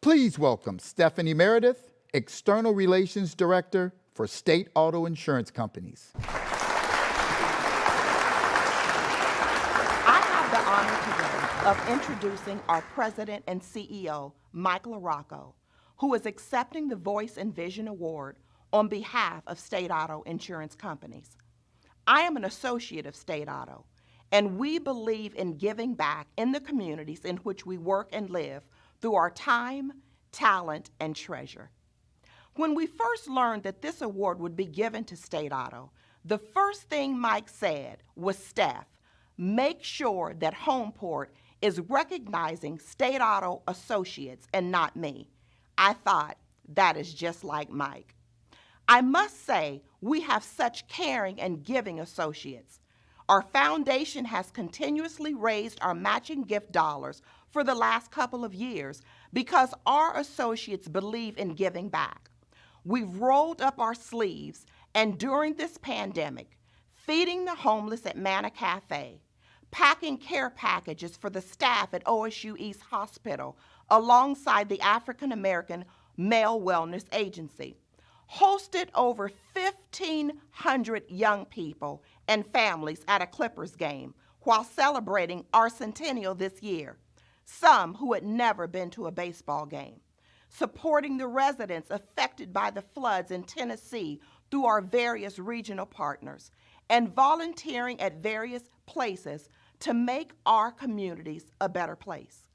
Please welcome Stephanie Meredith, External Relations Director for State Auto Insurance Companies. I have the honor today of introducing our President and CEO, Mike LaRocco, who is accepting the Voice and Vision Award on behalf of State Auto Insurance Companies. I am an associate of State Auto, and we believe in giving back in the communities in which we work and live through our time, talent, and treasure. When we first learned that this award would be given to State Auto, the first thing Mike said was, "Steph, make sure that Homeport is recognizing State Auto associates and not me." I thought, that is just like Mike. I must say, we have such caring and giving associates. Our foundation has continuously raised our matching gift dollars for the last couple of years because our associates believe in giving back. We've rolled up our sleeves, and during this pandemic, feeding the homeless at Manna Cafe, packing care packages for the staff at OSU East Hospital alongside the African American Male Wellness Agency, hosted over 1,500 young people and families at a Clippers game while celebrating our centennial this year, some who had never been to a baseball game, supporting the residents affected by the floods in Tennessee through our various regional partners, and volunteering at various places to make our communities a better place.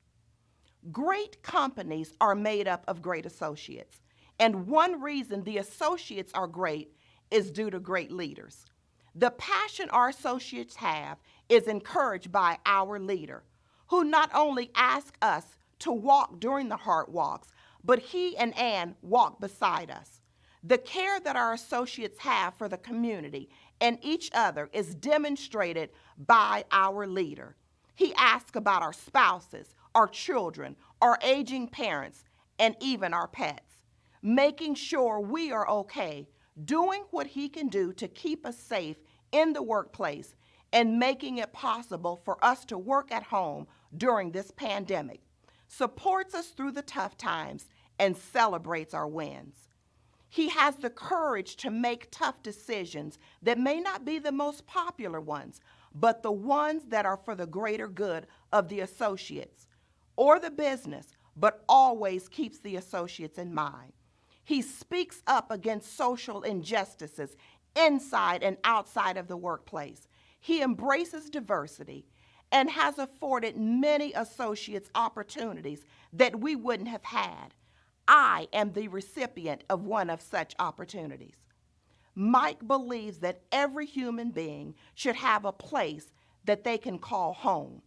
Great companies are made up of great associates, and one reason the associates are great is due to great leaders. The passion our associates have is encouraged by our leader, who not only asks us to walk during the heart walks, but he and Ann walk beside us. The care that our associates have for the community and each other is demonstrated by our leader. He asks about our spouses, our children, our aging parents, and even our pets, making sure we are okay, doing what he can do to keep us safe in the workplace, and making it possible for us to work at home during this pandemic, supports us through the tough times, and celebrates our wins. He has the courage to make tough decisions that may not be the most popular ones, but the ones that are for the greater good of the associates or the business, but always keeps the associates in mind. He speaks up against social injustices inside and outside of the workplace. He embraces diversity and has afforded many associates opportunities that we wouldn't have had. I am the recipient of one of such opportunities. Mike believes that every human being should have a place that they can call home,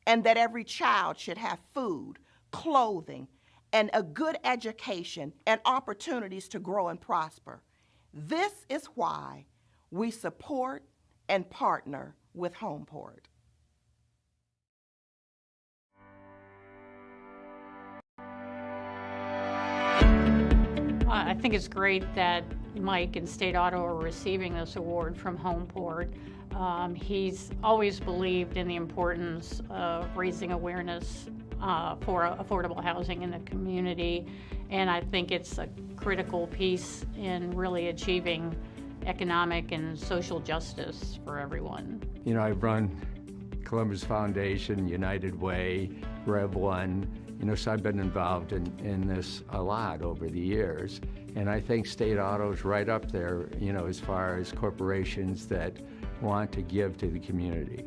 and that every child should have food, clothing, and a good education and opportunities to grow and prosper. This is why we support and partner with Homeport. I think it's great that Mike and State Auto are receiving this award from Homeport. He's always believed in the importance of raising awareness for affordable housing in the community, and I think it's a critical piece in really achieving economic and social justice for everyone. You know, I've run Columbus Foundation, United Way, Rev One, so I've been involved in this a lot over the years. And I think State Auto's right up there, as far as corporations that want to give to the community.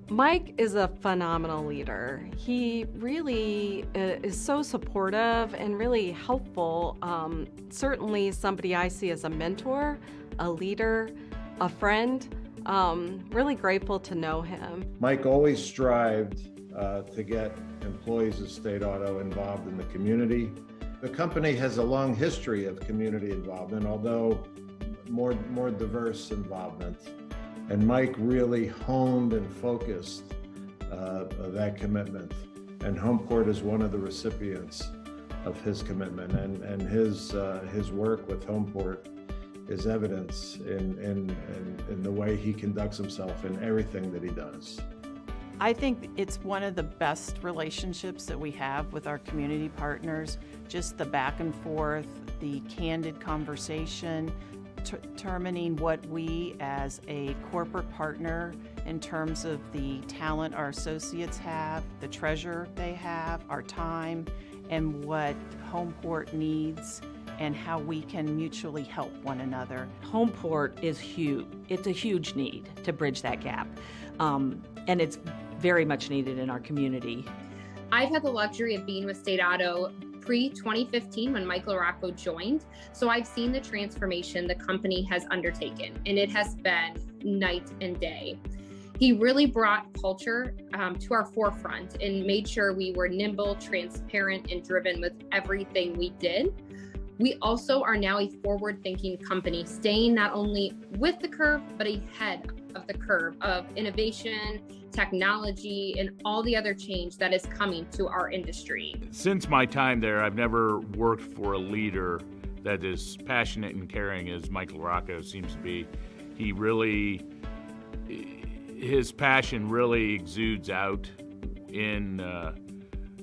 Mike is a phenomenal leader. He really is so supportive and really helpful. Certainly somebody I see as a mentor, a leader, a friend. Really grateful to know him. Mike always strived to get employees of State Auto involved in the community. The company has a long history of community involvement, although more diverse involvement. And Mike really honed and focused that commitment. And Homeport is one of the recipients of his commitment. And his work with Homeport is evidence in the way he conducts himself in everything that he does. I think it's one of the best relationships that we have with our community partners, just the back and forth, the candid conversation, determining what we as a corporate partner in terms of the talent our associates have, the treasure they have, our time, and what Homeport needs and how we can mutually help one another. Homeport is huge. It's a huge need to bridge that gap. And it's very much needed in our community. I've had the luxury of being with State Auto pre-2015 when Mike LaRocco joined. So I've seen the transformation the company has undertaken, and it has been night and day. He really brought culture to our forefront and made sure we were nimble, transparent, and driven with everything we did. We also are now a forward-thinking company, staying not only with the curve, but ahead of the curve of innovation, technology, and all the other change that is coming to our industry. Since my time there, I've never worked for a leader that is passionate and caring as Mike LaRocco seems to be. His passion really exudes out in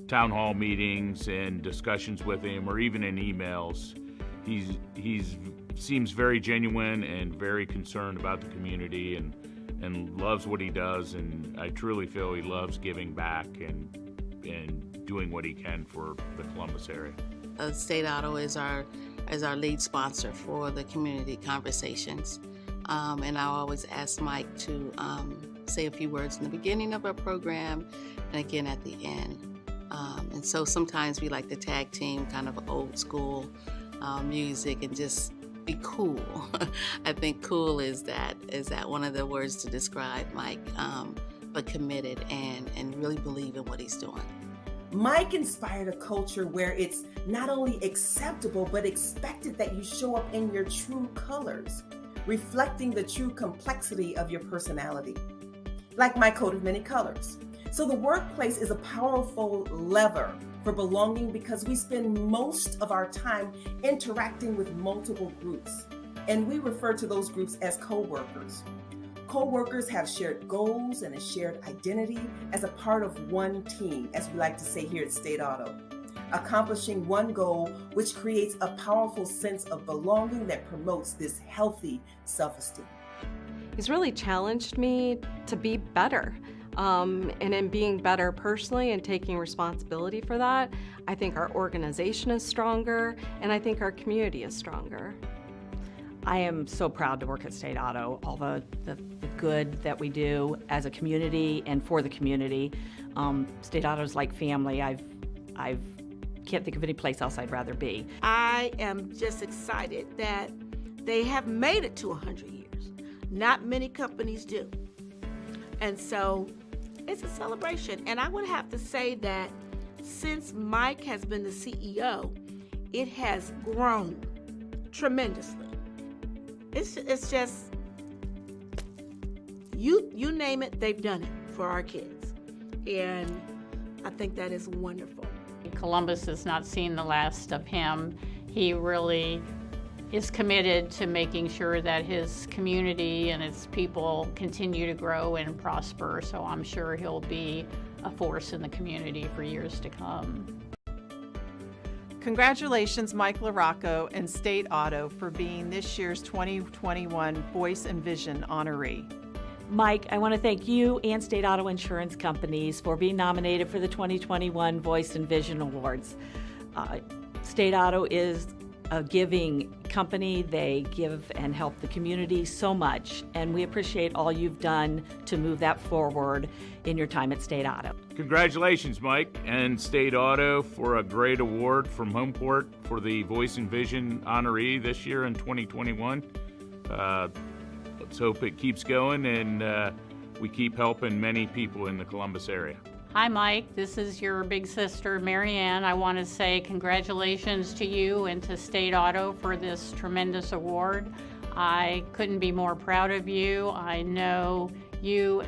town hall meetings and discussions with him, or even in emails. He's seems very genuine and very concerned about the community and loves what he does, and I truly feel he loves giving back and doing what he can for the Columbus area. State Auto is our lead sponsor for the community conversations, and I always ask Mike to say a few words in the beginning of our program and again at the end. And so sometimes we like to tag team kind of old school music and just be cool. I think cool is that one of the words to describe Mike, but committed and really believe in what he's doing. Mike inspired a culture where it's not only acceptable, but expected that you show up in your true colors, reflecting the true complexity of your personality, like my coat of many colors. So the workplace is a powerful lever for belonging because we spend most of our time interacting with multiple groups, and we refer to those groups as co-workers. Co-workers have shared goals and a shared identity as a part of one team, as we like to say here at State Auto, accomplishing one goal, which creates a powerful sense of belonging that promotes this healthy self-esteem. He's really challenged me to be better. And in being better personally and taking responsibility for that, I think our organization is stronger, and I think our community is stronger. I am so proud to work at State Auto, all the good that we do as a community and for the community. State Auto is like family. I can't think of any place else I'd rather be. I am just excited that they have made it to 100 years. Not many companies do. And so it's a celebration. And I would have to say that since Mike has been the CEO, it has grown tremendously. It's just, you name it, they've done it for our kids. And I think that is wonderful. Columbus has not seen the last of him. He really is committed to making sure that his community and its people continue to grow and prosper, so I'm sure he'll be a force in the community for years to come. Congratulations, Mike LaRocco and State Auto, for being this year's 2021 Voice and Vision honoree. Mike, I want to thank you and State Auto Insurance Companies for being nominated for the 2021 Voice and Vision Awards. State Auto is a giving company. They give and help the community so much, and we appreciate all you've done to move that forward in your time at State Auto. Congratulations, Mike and State Auto, for a great award from Homeport for the Voice and Vision honoree this year in 2021. Let's hope it keeps going and we keep helping many people in the Columbus area. Hi, Mike. This is your big sister, Marianne. I want to say congratulations to you and to State Auto for this tremendous award. I couldn't be more proud of you. I know you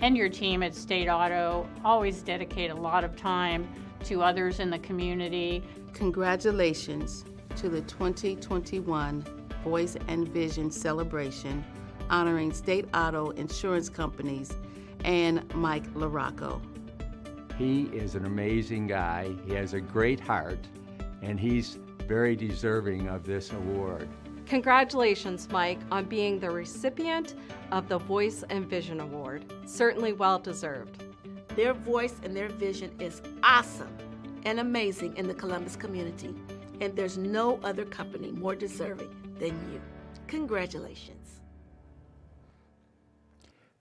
and your team at State Auto always dedicate a lot of time to others in the community. Congratulations to the 2021 Voice and Vision celebration honoring State Auto Insurance Companies and Mike LaRocco. He is an amazing guy. He has a great heart, and he's very deserving of this award. Congratulations, Mike, on being the recipient of the Voice and Vision Award. Certainly well deserved. Their voice and their vision is awesome and amazing in the Columbus community, and there's no other company more deserving than you. Congratulations.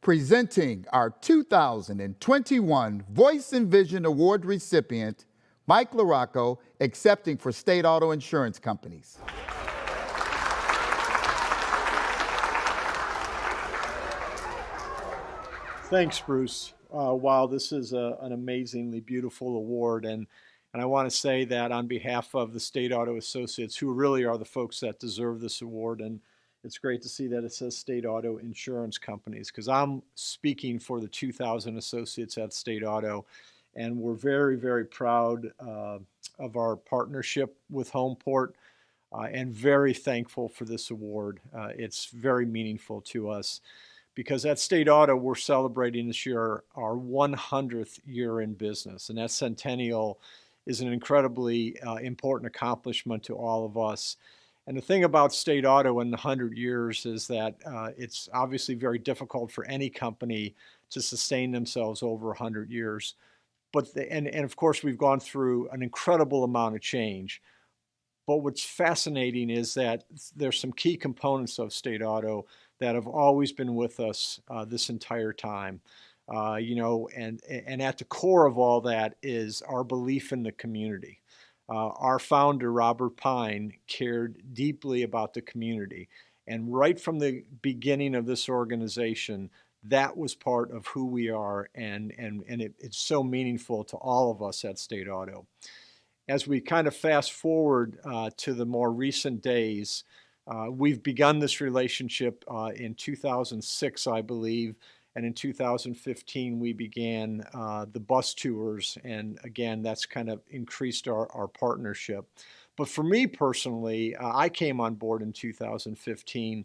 Presenting our 2021 Voice and Vision Award recipient, Mike LaRocco, accepting for state auto insurance companies. Thanks, Bruce. Wow, this is an amazingly beautiful award, and I want to say that on behalf of the State Auto Associates, who really are the folks that deserve this award, and it's great to see that it says State Auto Insurance Companies, because I'm speaking for the 2,000 associates at State Auto, and we're very, very proud of our partnership with Homeport, and very thankful for this award. It's very meaningful to us, because at State Auto, we're celebrating this year our 100th year in business, and that centennial is an incredibly important accomplishment to all of us. And the thing about State Auto in the 100 years is that it's obviously very difficult for any company to sustain themselves over 100 years. But and of course, we've gone through an incredible amount of change. But what's fascinating is that there's some key components of State Auto that have always been with us this entire time. And at the core of all that is our belief in the community. Our founder, Robert Pine, cared deeply about the community. And right from the beginning of this organization, that was part of who we are, and it's so meaningful to all of us at State Auto. As we kind of fast forward to the more recent days, we've begun this relationship in 2006, I believe, and in 2015 we began the bus tours, and again, that's kind of increased our partnership. But for me personally, I came on board in 2015,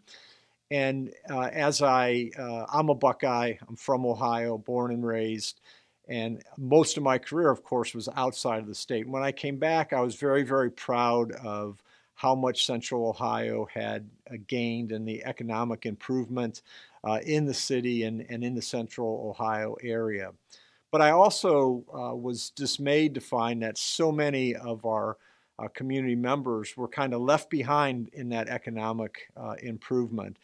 and I'm a Buckeye, I'm from Ohio, born and raised, and most of my career, of course, was outside of the state. When I came back, I was very, very proud of how much Central Ohio had gained in the economic improvement in the city and in the Central Ohio area. But I also was dismayed to find that so many of our community members were kind of left behind in that economic improvement.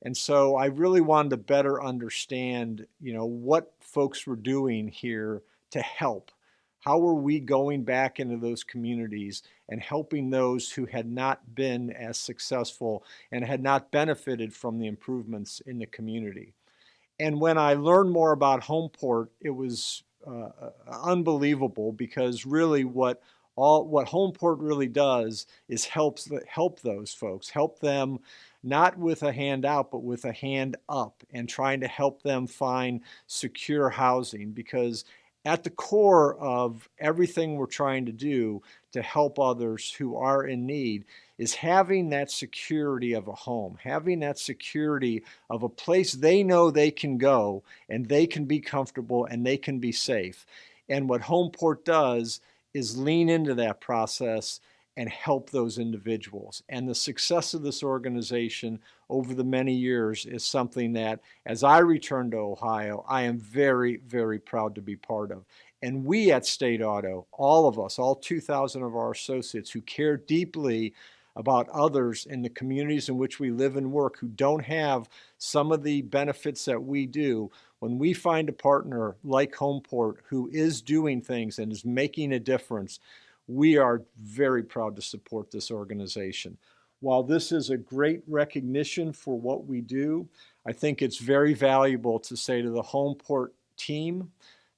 And so I really wanted to better understand, what folks were doing here to help. How were we going back into those communities and helping those who had not been as successful and had not benefited from the improvements in the community? And when I learned more about Homeport, it was unbelievable, because really what Homeport really does is help those folks, help them not with a hand out, but with a hand up, and trying to help them find secure housing, because at the core of everything we're trying to do to help others who are in need is having that security of a home, having that security of a place they know they can go and they can be comfortable and they can be safe. And what Homeport does is lean into that process and help those individuals. And the success of this organization over the many years is something that, as I return to Ohio, I am very, very proud to be part of. And we at State Auto, all of us, all 2,000 of our associates who care deeply about others in the communities in which we live and work who don't have some of the benefits that we do, when we find a partner like Homeport who is doing things and is making a difference, we are very proud to support this organization. While this is a great recognition for what we do, I think it's very valuable to say to the Homeport team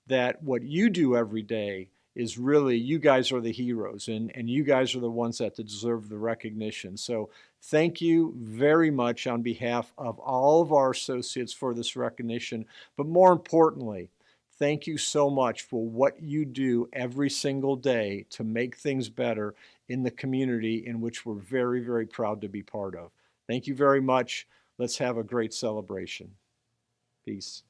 that what you do every day is really, you guys are the heroes, and you guys are the ones that deserve the recognition. So thank you very much on behalf of all of our associates for this recognition, but more importantly, thank you so much for what you do every single day to make things better in the community in which we're very, very proud to be part of. Thank you very much. Let's have a great celebration. Peace.